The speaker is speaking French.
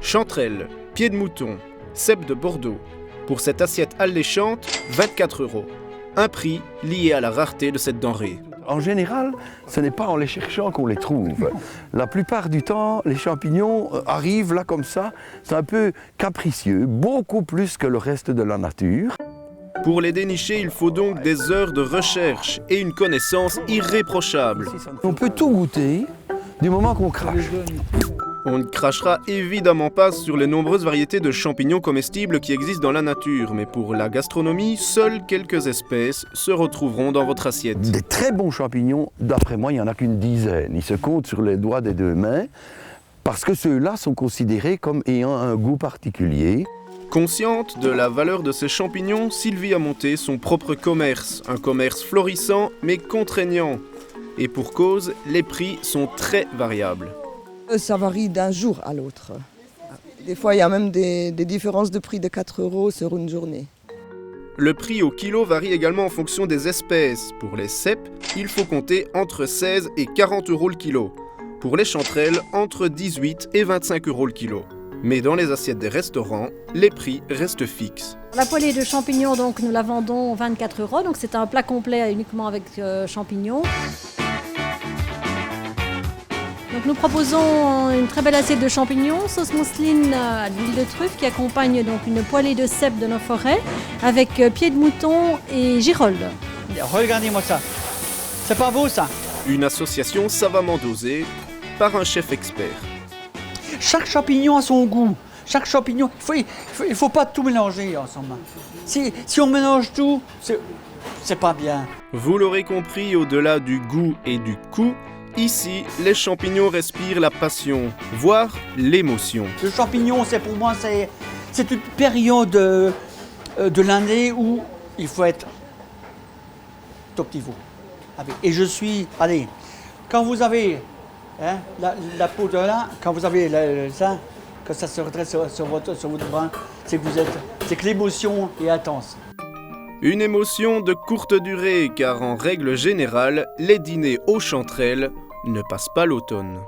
Chanterelles, pieds de mouton, cèpes de Bordeaux. Pour cette assiette alléchante, 24 €. Un prix lié à la rareté de cette denrée. En général, ce n'est pas en les cherchant qu'on les trouve. La plupart du temps, les champignons arrivent là comme ça. C'est un peu capricieux, beaucoup plus que le reste de la nature. Pour les dénicher, il faut donc des heures de recherche et une connaissance irréprochable. On peut tout goûter du moment qu'on crache. On ne crachera évidemment pas sur les nombreuses variétés de champignons comestibles qui existent dans la nature, mais pour la gastronomie, seules quelques espèces se retrouveront dans votre assiette. Des très bons champignons, d'après moi, il n'y en a qu'une dizaine. Ils se comptent sur les doigts des deux mains, parce que ceux-là sont considérés comme ayant un goût particulier. Consciente de la valeur de ces champignons, Sylvie a monté son propre commerce, un commerce florissant mais contraignant. Et pour cause, les prix sont très variables. Ça varie d'un jour à l'autre. Des fois, il y a même des différences de prix de 4 € sur une journée. Le prix au kilo varie également en fonction des espèces. Pour les cèpes, il faut compter entre 16 et 40 € le kilo. Pour les chanterelles, entre 18 et 25 € le kilo. Mais dans les assiettes des restaurants, les prix restent fixes. La poêlée de champignons, donc, nous la vendons 24 €. Donc c'est un plat complet uniquement avec champignons. Donc nous proposons une très belle assiette de champignons, sauce mousseline à l'huile de truffe qui accompagne donc une poêlée de cèpes de nos forêts avec pieds de mouton et girolles. Regardez-moi ça. C'est pas beau ça? Une association savamment dosée par un chef expert. Chaque champignon a son goût. Chaque champignon, il faut pas tout mélanger ensemble. Si on mélange tout, c'est pas bien. Vous l'aurez compris, au-delà du goût et du coût, ici, les champignons respirent la passion, voire l'émotion. Le champignon, pour moi, c'est une période de l'année où il faut être top niveau. Et je suis, allez, quand vous avez la peau de là, quand vous avez ça, quand ça se redresse sur votre bras, c'est que l'émotion est intense. Une émotion de courte durée, car en règle générale, les dîners aux chanterelles ne passent pas l'automne.